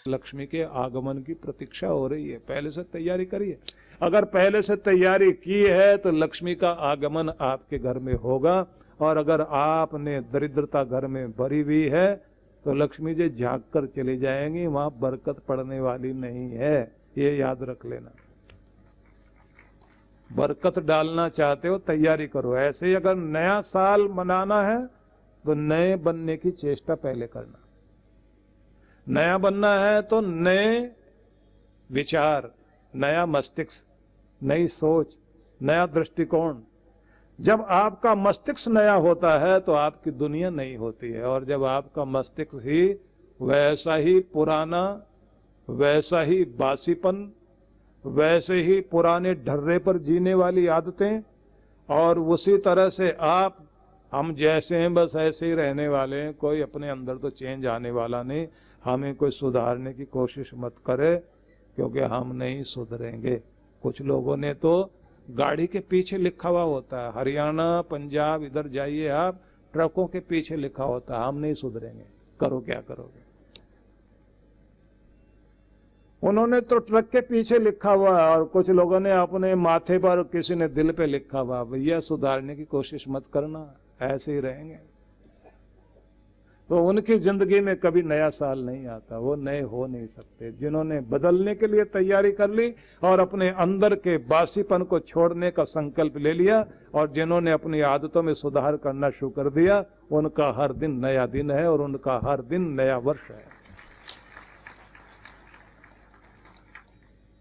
लक्ष्मी के आगमन की प्रतीक्षा हो रही है, पहले से तैयारी करिए। अगर पहले से तैयारी की है तो लक्ष्मी का आगमन आपके घर में होगा। और अगर आपने दरिद्रता घर में भरी हुई है तो लक्ष्मी जी झांक कर चली जाएंगी, वहां बरकत पड़ने वाली नहीं है, ये याद रख लेना। बरकत डालना चाहते हो तैयारी करो। ऐसे ही अगर नया साल मनाना है तो नए बनने की चेष्टा पहले करना। नया बनना है तो नए विचार, नया मस्तिष्क, नई सोच, नया दृष्टिकोण। जब आपका मस्तिष्क नया होता है तो आपकी दुनिया नई होती है। और जब आपका मस्तिष्क ही वैसा ही पुराना, वैसा ही बासीपन, वैसे ही पुराने ढर्रे पर जीने वाली आदतें, और उसी तरह से आप हम जैसे हैं बस ऐसे ही रहने वाले हैं, कोई अपने अंदर तो चेंज आने वाला नहीं। हमें कोई सुधारने की कोशिश मत करे, क्योंकि हम नहीं सुधरेंगे। कुछ लोगों ने तो गाड़ी के पीछे लिखा हुआ होता है, हरियाणा पंजाब इधर जाइए आप, ट्रकों के पीछे लिखा होता है हम नहीं सुधरेंगे। करो क्या करोगे? उन्होंने तो ट्रक के पीछे लिखा हुआ है, और कुछ लोगों ने अपने माथे पर, किसी ने दिल पे लिखा हुआ। भैया सुधारने की कोशिश मत करना, ऐसे ही रहेंगे। तो उनकी जिंदगी में कभी नया साल नहीं आता, वो नए हो नहीं सकते। जिन्होंने बदलने के लिए तैयारी कर ली और अपने अंदर के बासीपन को छोड़ने का संकल्प ले लिया, और जिन्होंने अपनी आदतों में सुधार करना शुरू कर दिया, उनका हर दिन नया दिन है और उनका हर दिन नया वर्ष है।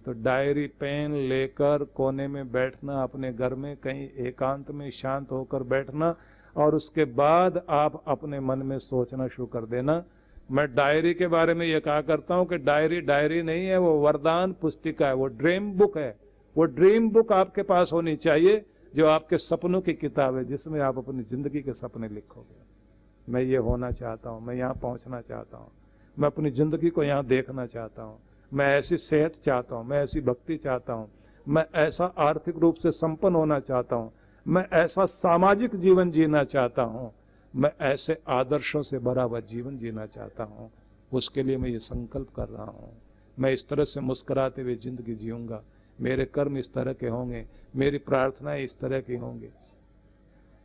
तो डायरी पेन लेकर कोने में बैठना, अपने घर में कहीं एकांत में शांत होकर बैठना, और उसके बाद आप अपने मन में सोचना शुरू कर देना। मैं डायरी के बारे में ये कहा करता हूँ कि डायरी डायरी नहीं है, वो वरदान पुस्तिका है, वो ड्रीम बुक है। वो ड्रीम बुक आपके पास होनी चाहिए, जो आपके सपनों की किताब है, जिसमें आप अपनी जिंदगी के सपने लिखोगे। मैं ये होना चाहता हूँ, मैं यहाँ पहुँचना चाहता हूँ, मैं अपनी जिंदगी को यहाँ देखना चाहता हूँ, मैं ऐसी सेहत चाहता हूँ, मैं ऐसी भक्ति चाहता हूँ, मैं ऐसा आर्थिक रूप से संपन्न होना चाहता हूँ, मैं ऐसा सामाजिक जीवन जीना चाहता हूँ, मैं ऐसे आदर्शों से भरा हुआ जीवन जीना चाहता हूँ। उसके लिए मैं ये संकल्प कर रहा हूँ। मैं इस तरह से मुस्कुराते हुए जिंदगी जीऊंगा, मेरे कर्म इस तरह के होंगे, मेरी प्रार्थनाएं इस तरह की होंगी।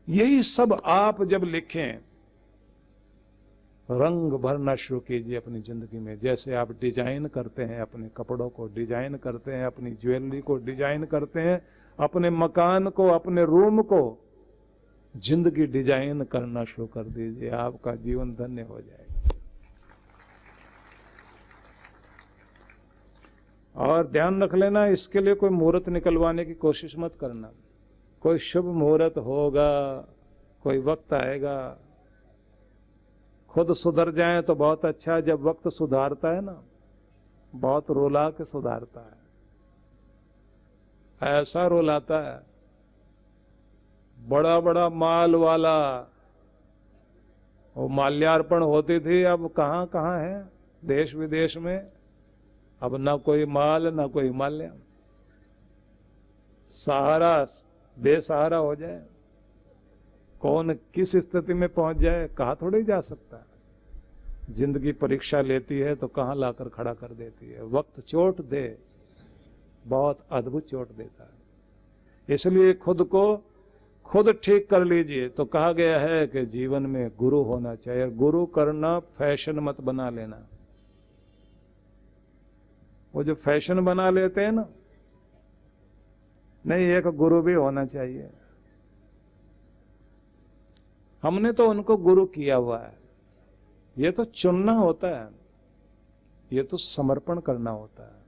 यही सब आप जब लिखें, रंग भरना शुरू कीजिए अपनी जिंदगी में। जैसे आप डिजाइन करते हैं, अपने कपड़ों को डिजाइन करते हैं, अपनी ज्वेलरी को डिजाइन करते हैं, अपने मकान को, अपने रूम को, जिंदगी डिजाइन करना शुरू कर दीजिए, आपका जीवन धन्य हो जाएगा। और ध्यान रख लेना, इसके लिए कोई मुहूर्त निकलवाने की कोशिश मत करना। कोई शुभ मुहूर्त होगा, कोई वक्त आएगा। खुद सुधर जाए तो बहुत अच्छा है, जब वक्त सुधारता है ना, बहुत रुला के सुधारता है, ऐसा रुलाता है। बड़ा बड़ा माल वाला, वो माल्यार्पण होती थी, अब कहाँ कहाँ है देश विदेश में। अब ना कोई माल ना कोई माल्य, सहारा बेसहारा हो जाए, कौन किस स्थिति में पहुंच जाए कहा थोड़ी जा सकता है। जिंदगी परीक्षा लेती है तो कहाँ लाकर खड़ा कर देती है। वक्त चोट दे, बहुत अद्भुत चोट देता है। इसलिए खुद को खुद ठीक कर लीजिए। तो कहा गया है कि जीवन में गुरु होना चाहिए। गुरु करना फैशन मत बना लेना। वो जो फैशन बना लेते हैं ना, नहीं, एक गुरु भी होना चाहिए। हमने तो उनको गुरु किया हुआ है। ये तो चुनना होता है, ये तो समर्पण करना होता है,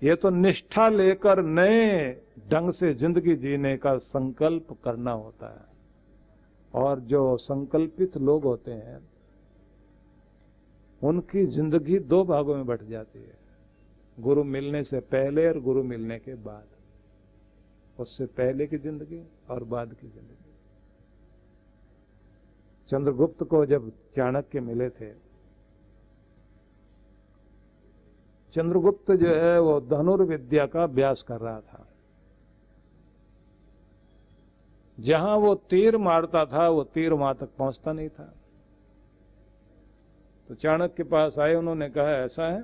ये तो निष्ठा लेकर नए ढंग से जिंदगी जीने का संकल्प करना होता है। और जो संकल्पित लोग होते हैं उनकी जिंदगी दो भागों में बंट जाती है, गुरु मिलने से पहले और गुरु मिलने के बाद। उससे पहले की जिंदगी और बाद की जिंदगी। चंद्रगुप्त को जब चाणक्य मिले थे, चंद्रगुप्त जो है वो धनुर्विद्या का अभ्यास कर रहा था। जहां वो तीर मारता था वो तीर वहां तक पहुंचता नहीं था। तो चाणक्य के पास आए, उन्होंने कहा ऐसा है,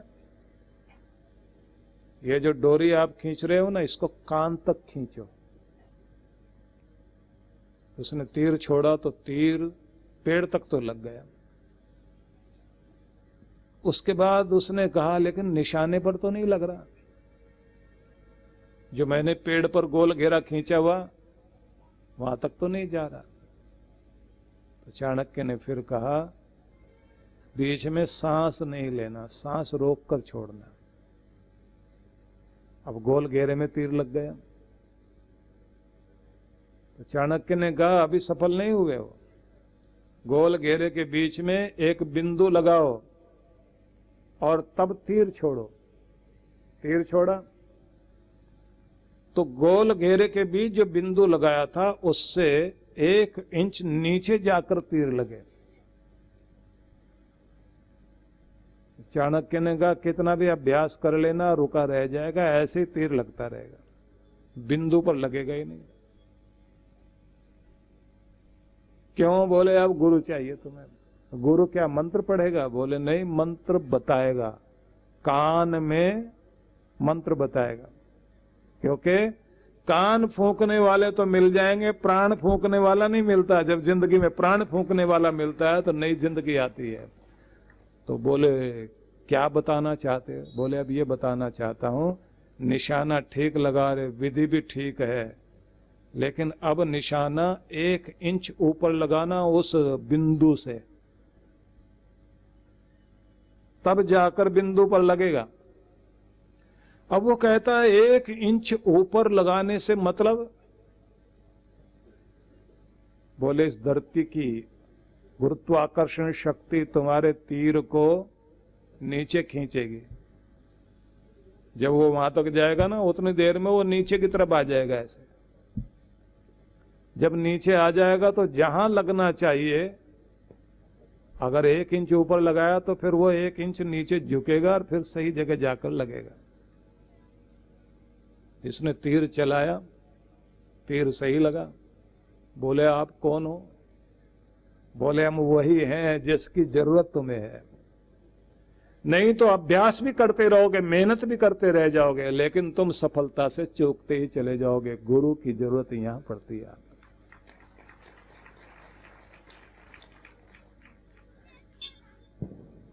ये जो डोरी आप खींच रहे हो ना, इसको कान तक खींचो। उसने तीर छोड़ा तो तीर पेड़ तक तो लग गया। उसके बाद उसने कहा लेकिन निशाने पर तो नहीं लग रहा, जो मैंने पेड़ पर गोल घेरा खींचा हुआ वहां तक तो नहीं जा रहा। तो चाणक्य ने फिर कहा बीच में सांस नहीं लेना, सांस रोक कर छोड़ना। अब गोल घेरे में तीर लग गया। तो चाणक्य ने कहा अभी सफल नहीं हुए हो, गोल घेरे के बीच में एक बिंदु लगाओ और तब तीर छोड़ो। तीर छोड़ा तो गोल घेरे के बीच जो बिंदु लगाया था उससे 1 इंच नीचे जाकर तीर लगे। चाणक्य ने कहा कितना भी अभ्यास कर लेना रुका रह जाएगा, ऐसे ही तीर लगता रहेगा, बिंदु पर लगेगा ही नहीं। क्यों? बोले अब गुरु चाहिए तुम्हें। गुरु क्या मंत्र पढ़ेगा? बोले नहीं, मंत्र बताएगा, कान में मंत्र बताएगा। क्योंकि कान फूंकने वाले तो मिल जाएंगे, प्राण फूंकने वाला नहीं मिलता। जब जिंदगी में प्राण फूंकने वाला मिलता है तो नई जिंदगी आती है। तो बोले क्या बताना चाहते हो? बोले अब ये बताना चाहता हूं, निशाना ठीक लगा रहे, विधि भी ठीक है, लेकिन अब निशाना 1 इंच ऊपर लगाना उस बिंदु से, तब जाकर बिंदु पर लगेगा। अब वो कहता है 1 इंच ऊपर लगाने से मतलब? बोले इस धरती की गुरुत्वाकर्षण शक्ति तुम्हारे तीर को नीचे खींचेगी। जब वो वहां तक जाएगा ना, उतनी देर में वो नीचे की तरफ आ जाएगा। ऐसे जब नीचे आ जाएगा तो जहां लगना चाहिए, अगर 1 इंच ऊपर लगाया तो फिर वो 1 इंच नीचे झुकेगा और फिर सही जगह जाकर लगेगा। इसने तीर चलाया, तीर सही लगा। बोले आप कौन हो? बोले हम वही हैं जिसकी जरूरत तुम्हें है। नहीं तो अभ्यास भी करते रहोगे, मेहनत भी करते रह जाओगे, लेकिन तुम सफलता से चूकते ही चले जाओगे। गुरु की जरूरत यहां पड़ती है।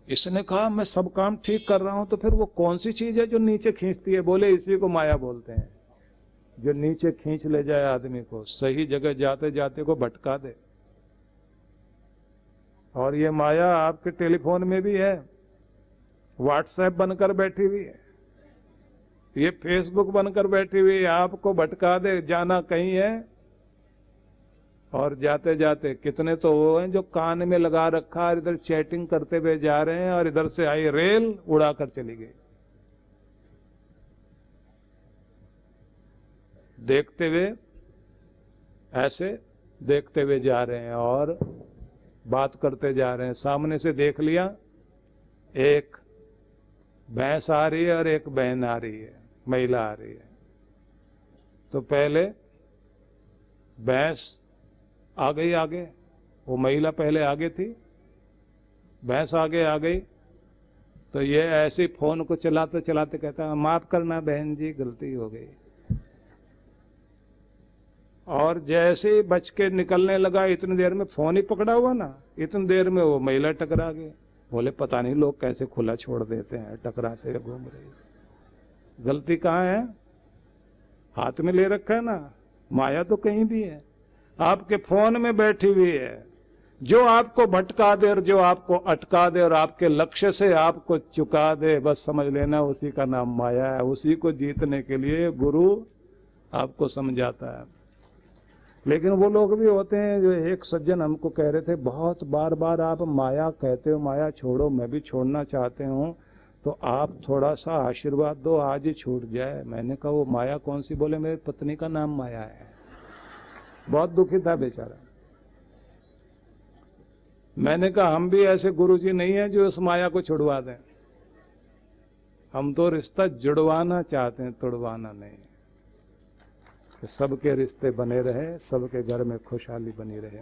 इसने कहा मैं सब काम ठीक कर रहा हूं, तो फिर वो कौन सी चीज है जो नीचे खींचती है? बोले इसी को माया बोलते हैं, जो नीचे खींच ले जाए आदमी को, सही जगह जाते जाते को भटका दे। और ये माया आपके टेलीफोन में भी है, व्हाट्सएप बनकर बैठी हुई है, ये फेसबुक बनकर बैठी हुई है, आपको भटका दे। जाना कहीं है और जाते जाते कितने तो वो हैं जो कान में लगा रखा और इधर चैटिंग करते हुए जा रहे हैं और इधर से आई रेल उड़ाकर चली गई। देखते हुए, ऐसे देखते हुए जा रहे हैं और बात करते जा रहे हैं। सामने से देख लिया, एक भैंस आ रही है और एक बहन आ रही है, महिला आ रही है। तो पहले भैंस आ गई आगे, वो महिला पहले आगे थी, भैंस आगे आ गई। तो ये ऐसे फोन को चलाते चलाते कहता है माफ करना बहन जी, गलती हो गई। और जैसे ही बच के निकलने लगा, इतनी देर में फोन ही पकड़ा हुआ ना, इतनी देर में वो महिला टकरा गई। बोले पता नहीं लोग कैसे खुला छोड़ देते हैं, टकराते हुए घूम रही। गलती कहाँ है? हाथ में ले रखा है ना, माया तो कहीं भी है, आपके फोन में बैठी हुई है, जो आपको भटका दे और जो आपको अटका दे और आपके लक्ष्य से आपको चुका दे, बस समझ लेना उसी का नाम माया है। उसी को जीतने के लिए गुरु आपको समझाता है। लेकिन वो लोग भी होते हैं, जो एक सज्जन हमको कह रहे थे, बहुत बार बार आप माया कहते हो, माया छोड़ो, मैं भी छोड़ना चाहते हूँ, तो आप थोड़ा सा आशीर्वाद दो, आज ही छूट जाए। मैंने कहा वो माया कौन सी? बोले मेरी पत्नी का नाम माया है। बहुत दुखी था बेचारा। मैंने कहा हम भी ऐसे गुरुजी नहीं है जो उस माया को छुड़वा दें, हम तो रिश्ता जुड़वाना चाहते हैं, तोड़वाना नहीं। सबके रिश्ते बने रहे, सबके घर में खुशहाली बनी रहे।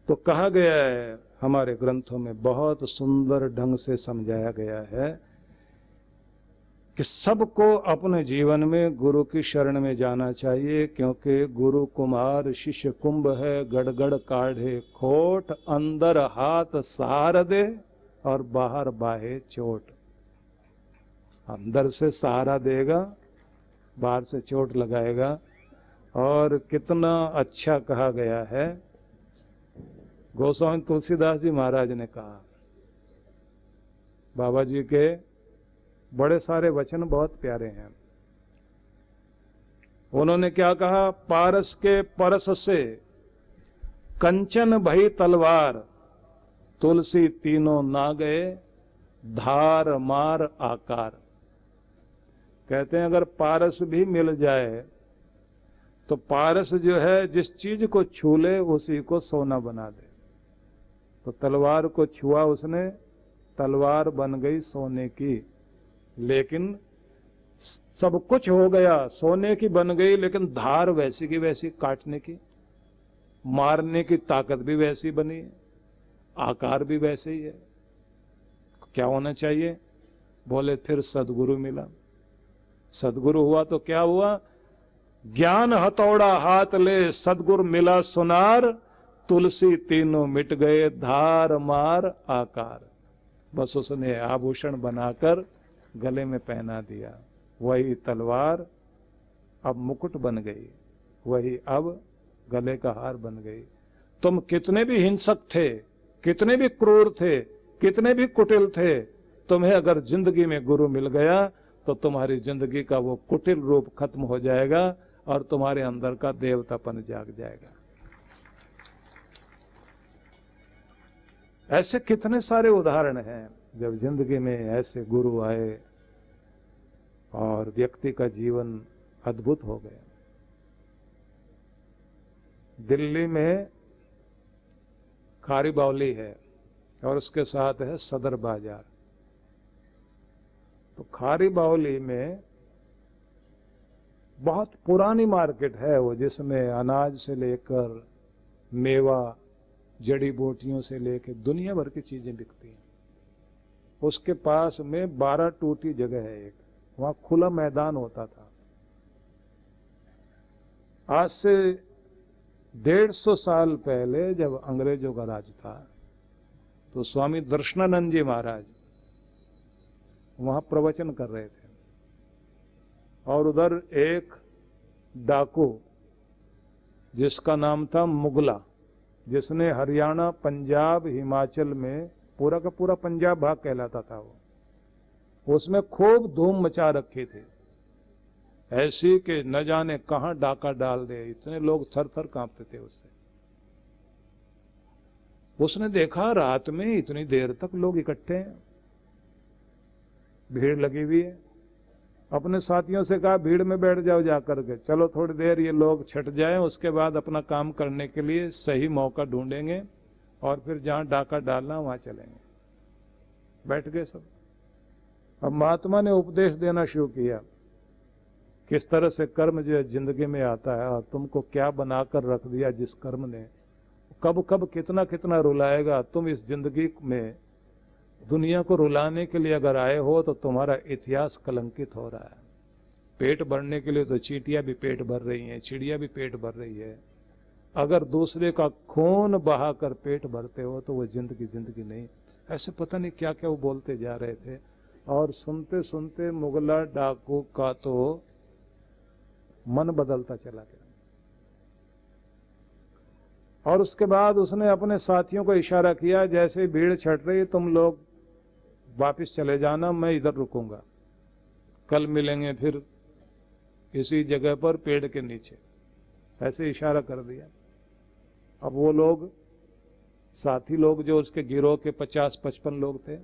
तो कहा गया है हमारे ग्रंथों में बहुत सुंदर ढंग से समझाया गया है कि सबको अपने जीवन में गुरु की शरण में जाना चाहिए, क्योंकि गुरु कुमार शिष्य कुंभ है, गड़गड़ काढ़े खोट, अंदर हाथ सहारा दे और बाहर बाहे चोट। अंदर से सहारा देगा, बाहर से चोट लगाएगा। और कितना अच्छा कहा गया है, गोस्वामी तुलसीदास जी महाराज ने कहा, बाबा जी के बड़े सारे वचन बहुत प्यारे हैं। उन्होंने क्या कहा, पारस के परस से कंचन भई तलवार, तुलसी तीनों ना गए धार मार आकार। कहते हैं अगर पारस भी मिल जाए तो पारस जो है जिस चीज को छू ले उसी को सोना बना दे। तो तलवार को छुआ उसने, तलवार बन गई सोने की, लेकिन सब कुछ हो गया, सोने की बन गई, लेकिन धार वैसी की वैसी काटने की, मारने की ताकत भी वैसी बनी है, आकार भी वैसे ही है। क्या होना चाहिए? बोले फिर सदगुरु मिला। सदगुरु हुआ तो क्या हुआ? ज्ञान हथौड़ा हाथ ले सदगुरु मिला सुनार, तुलसी तीनों मिट गए धार मार आकार। बस उसने आभूषण बनाकर गले में पहना दिया। वही तलवार अब मुकुट बन गई, वही अब गले का हार बन गई। तुम कितने भी हिंसक थे, कितने भी क्रूर थे, कितने भी कुटिल थे, तुम्हें अगर जिंदगी में गुरु मिल गया तो तुम्हारी जिंदगी का वो कुटिल रूप खत्म हो जाएगा और तुम्हारे अंदर का देवतापन जाग जाएगा। ऐसे कितने सारे उदाहरण हैं जब जिंदगी में ऐसे गुरु आए और व्यक्ति का जीवन अद्भुत हो गया। दिल्ली में खारी बावली है और उसके साथ है सदर बाजार। तो खारी बावली में बहुत पुरानी मार्केट है वो, जिसमें अनाज से लेकर मेवा, जड़ी बूटियों से लेकर दुनिया भर की चीजें बिकती हैं। उसके पास में 12 टूटी जगह है एक, वहां खुला मैदान होता था। आज से 150 साल पहले जब अंग्रेजों का राज था तो स्वामी दर्शनानंद जी महाराज वहां प्रवचन कर रहे थे और उधर एक डाकू जिसका नाम था मुगला, जिसने हरियाणा, पंजाब, हिमाचल में पूरा का पूरा पंजाब भाग कहलाता था वो, उसमें खूब धूम मचा रखी थी, ऐसी कि न जाने कहां डाका डाल दे, इतने लोग थर थर कांपते थे उससे। उसने देखा रात में इतनी देर तक लोग इकट्ठे हैं, भीड़ लगी हुई है। अपने साथियों से कहा भीड़ में बैठ जाओ जाकर के, चलो थोड़ी देर ये लोग छट जाएं, उसके बाद अपना काम करने के लिए सही मौका ढूंढेंगे और फिर जहां डाका डालना वहां चलेंगे। बैठ गए सब। अब महात्मा ने उपदेश देना शुरू किया, किस तरह से कर्म जो है जिंदगी में आता है और तुमको क्या बनाकर रख दिया जिस कर्म ने, कब कब कितना कितना रुलाएगा। तुम इस जिंदगी में दुनिया को रुलाने के लिए अगर आए हो तो तुम्हारा इतिहास कलंकित हो रहा है। पेट भरने के लिए तो चींटियां भी पेट भर रही हैं, चिड़िया भी पेट भर रही है। अगर दूसरे का खून बहाकर पेट भरते हो तो वो जिंदगी नहीं। ऐसे पता नहीं क्या क्या वो बोलते जा रहे थे और सुनते सुनते मुगला डाकू का तो मन बदलता चला गया। और उसके बाद उसने अपने साथियों को इशारा किया, जैसे भीड़ छट रही तुम लोग वापिस चले जाना, मैं इधर रुकूंगा, कल मिलेंगे फिर इसी जगह पर पेड़ के नीचे। ऐसे इशारा कर दिया। अब वो लोग साथी लोग जो उसके गिरोह के 50-55 लोग थे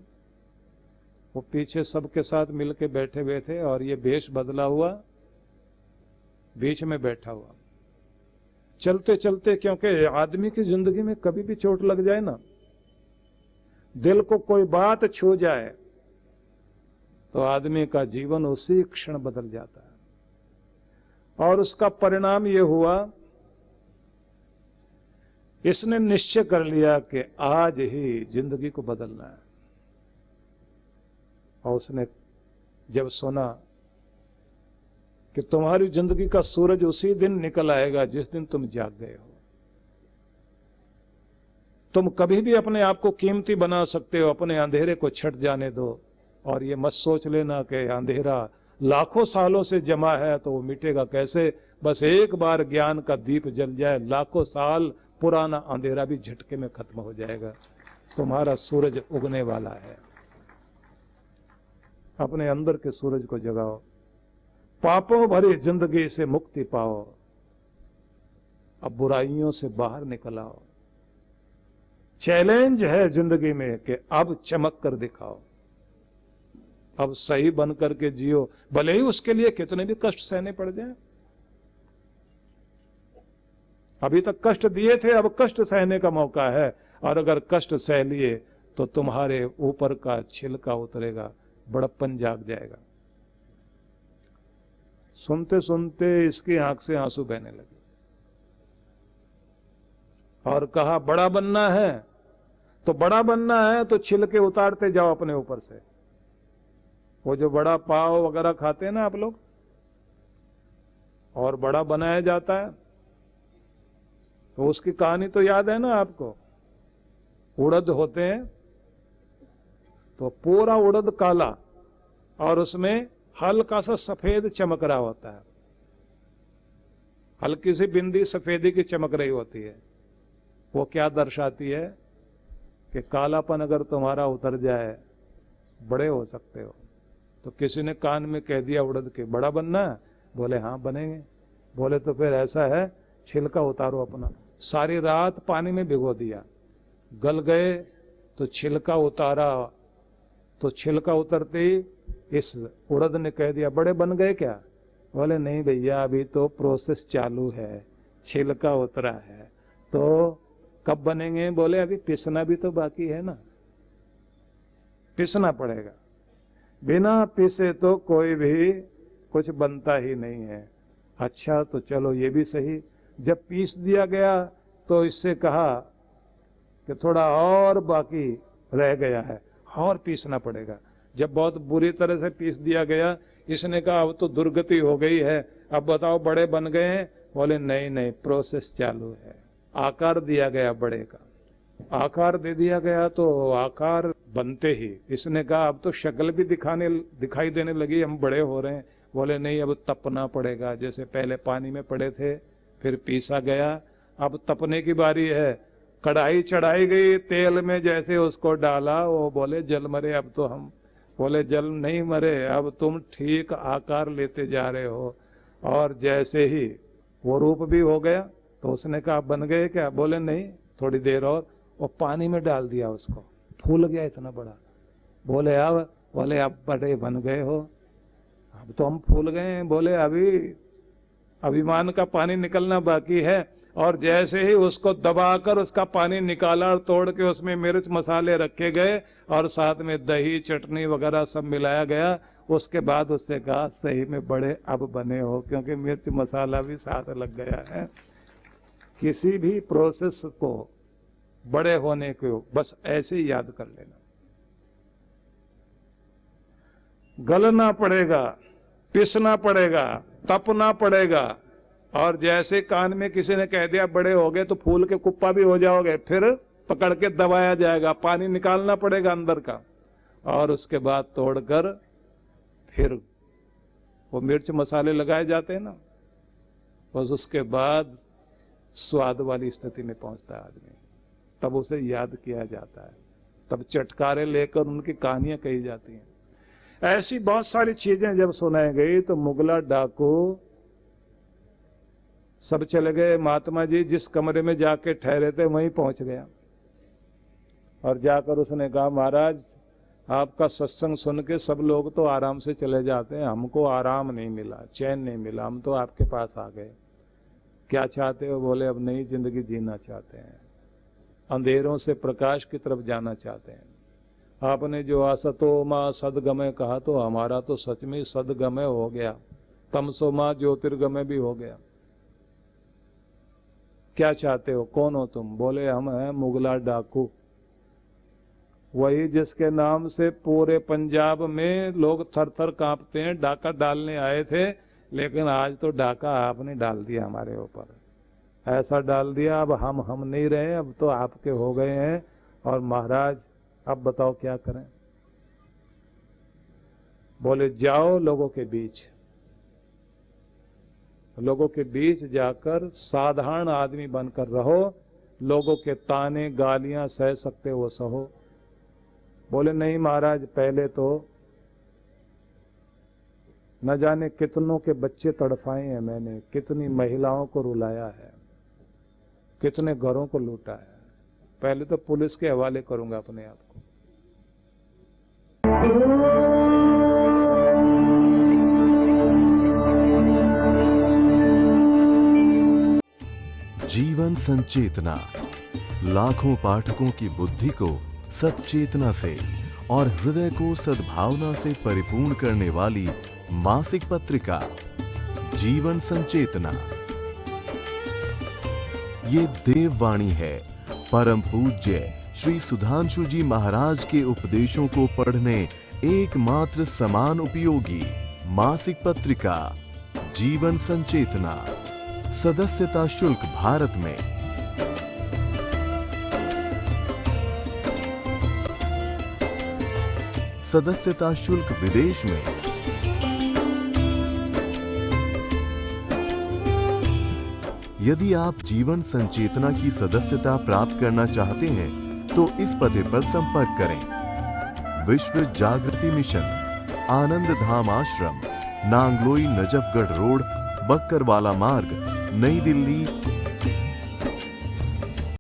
वो पीछे सबके साथ मिलके बैठे हुए थे और ये भेष बदला हुआ बीच में बैठा हुआ। चलते चलते, क्योंकि आदमी की जिंदगी में कभी भी चोट लग जाए ना, दिल को कोई बात छू जाए तो आदमी का जीवन उसी क्षण बदल जाता है। और उसका परिणाम ये हुआ, इसने निश्चय कर लिया कि आज ही जिंदगी को बदलना है। और उसने जब सुना कि तुम्हारी जिंदगी का सूरज उसी दिन निकल आएगा जिस दिन तुम जाग गए हो, तुम कभी भी अपने आप को कीमती बना सकते हो, अपने अंधेरे को छट जाने दो। और ये मत सोच लेना कि अंधेरा लाखों सालों से जमा है तो वो मिटेगा कैसे। बस एक बार ज्ञान का दीप जल जाए, लाखों साल पुराना अंधेरा भी झटके में खत्म हो जाएगा। तुम्हारा सूरज उगने वाला है। अपने अंदर के सूरज को जगाओ, पापों भरी जिंदगी से मुक्ति पाओ। अब बुराइयों से बाहर निकल आओ। चैलेंज है जिंदगी में कि अब चमक कर दिखाओ, अब सही बन करके जियो, भले ही उसके लिए कितने भी कष्ट सहने पड़ जाए। अभी तक कष्ट दिए थे, अब कष्ट सहने का मौका है। और अगर कष्ट सह लिए तो तुम्हारे ऊपर का छिलका उतरेगा, बड़प्पन जाग जाएगा। सुनते सुनते इसकी आंख से आंसू बहने लगे और कहा, बड़ा बनना है तो बड़ा बनना है तो छिलके उतारते जाओ अपने ऊपर से। वो जो बड़ा पाव वगैरह खाते हैं ना आप लोग, और बड़ा बनाया जाता है, तो उसकी कहानी तो याद है ना आपको। उड़द होते हैं तो पूरा उड़द काला और उसमें हल्का सा सफेद चमक रहा होता है, हल्की सी बिंदी सफेदी की चमक रही होती है। वो क्या दर्शाती है कि कालापन अगर तुम्हारा उतर जाए बड़े हो सकते हो। तो किसी ने कान में कह दिया उड़द के, बड़ा बनना है? बोले हाँ बनेंगे। बोले तो फिर ऐसा है, छिलका उतारो अपना। सारी रात पानी में भिगो दिया, गल गए तो छिलका उतारा, तो छिलका उतरते ही इस उड़द ने कह दिया, बड़े बन गए क्या? बोले नहीं भैया, अभी तो प्रोसेस चालू है, छिलका उतरा है, तो कब बनेंगे? बोले अभी पिसना भी तो बाकी है ना, पिसना पड़ेगा। बिना पिसे तो कोई भी कुछ बनता ही नहीं है। अच्छा तो चलो ये भी सही। जब पीस दिया गया तो इससे कहा कि थोड़ा और बाकी रह गया है, और पीसना पड़ेगा। जब बहुत बुरी तरह से पीस दिया गया, इसने कहा अब तो दुर्गति हो गई है, अब बताओ बड़े बन गए हैं? बोले नहीं नहीं, प्रोसेस चालू है। आकार दिया गया बड़े का, आकार दे दिया गया, तो आकार बनते ही इसने कहा अब तो शक्ल भी दिखाई देने लगी, हम बड़े हो रहे हैं। बोले नहीं, अब तपना पड़ेगा। जैसे पहले पानी में पड़े थे, फिर पीसा गया, अब तपने की बारी है। कढ़ाई चढ़ाई गई, तेल में जैसे उसको डाला, वो बोले जल मरे अब तो हम। बोले जल नहीं मरे, अब तुम ठीक आकार लेते जा रहे हो। और जैसे ही वो रूप भी हो गया तो उसने कहा बन गए क्या? बोले नहीं, थोड़ी देर और। वो पानी में डाल दिया उसको, फूल गया इतना बड़ा। बोले अब? बोले अब बड़े बन गए हो, अब तो हम फूल गए हैं। बोले अभी अभिमान का पानी निकलना बाकी है। और जैसे ही उसको दबाकर उसका पानी निकाला और तोड़ के उसमें मिर्च मसाले रखे गए और साथ में दही चटनी वगैरह सब मिलाया गया, उसके बाद उससे कहा सही में बड़े अब बने हो, क्योंकि मिर्च मसाला भी साथ लग गया है। किसी भी प्रोसेस को बड़े होने को बस ऐसे ही याद कर लेना। गलना पड़ेगा, पिसना पड़ेगा, तपना पड़ेगा। और जैसे कान में किसी ने कह दिया बड़े हो गए, तो फूल के कुप्पा भी हो जाओगे, फिर पकड़ के दबाया जाएगा, पानी निकालना पड़ेगा अंदर का, और उसके बाद तोड़कर फिर वो मिर्च मसाले लगाए जाते हैं ना, बस उसके बाद स्वाद वाली स्थिति में पहुंचता है आदमी। तब उसे याद किया जाता है, तब चटकारे लेकर उनकी कहानियां कही जाती हैं। ऐसी बहुत सारी चीजें जब सुनाई गई तो मुगला डाकू सब चले गए। महात्मा जी जिस कमरे में जाके ठहरे थे वहीं पहुंच गया और जाकर उसने कहा महाराज आपका सत्संग सुन के सब लोग तो आराम से चले जाते हैं, हमको आराम नहीं मिला, चैन नहीं मिला, हम तो आपके पास आ गए, क्या चाहते हो? बोले अब नई जिंदगी जीना चाहते हैं, अंधेरों से प्रकाश की तरफ जाना चाहते हैं। आपने जो असतो मां सदगमय कहा तो हमारा तो सच में सदगमय हो गया, तमसो मां ज्योतिर्गमय भी हो गया। क्या चाहते हो, कौन हो तुम? बोले हम हैं मुगला डाकू। वही जिसके नाम से पूरे पंजाब में लोग थर थर कांपते हैं, डाका डालने आए थे, लेकिन आज तो डाका आपने डाल दिया हमारे ऊपर। ऐसा डाल दिया, अब हम नहीं रहे, अब तो आपके हो गए हैं। और महाराज अब बताओ क्या करें? बोले जाओ लोगों के बीच, लोगों के बीच जाकर साधारण आदमी बनकर रहो, लोगों के ताने गालियां सह सकते हो सहो। बोले नहीं महाराज, पहले तो न जाने कितनों के बच्चे तड़फाए हैं मैंने, कितनी महिलाओं को रुलाया है, कितने घरों को लूटा है, पहले तो पुलिस के हवाले करूंगा अपने आप को। जीवन संचेतना लाखों पाठकों की बुद्धि को सच्चेतना से और हृदय को सद्भावना से परिपूर्ण करने वाली मासिक पत्रिका जीवन संचेतना। ये देववाणी है परम पूज्य श्री सुधांशु जी महाराज के उपदेशों को पढ़ने एकमात्र समान उपयोगी मासिक पत्रिका जीवन संचेतना। सदस्यता शुल्क भारत में सदस्यता शुल्क विदेश में। यदि आप जीवन संचेतना की सदस्यता प्राप्त करना चाहते हैं तो इस पते पर संपर्क करें। विश्व जागृति मिशन, आनंद धाम आश्रम, नांगलोई नजफगढ़ रोड, बक्करवाला मार्ग, नई दिल्ली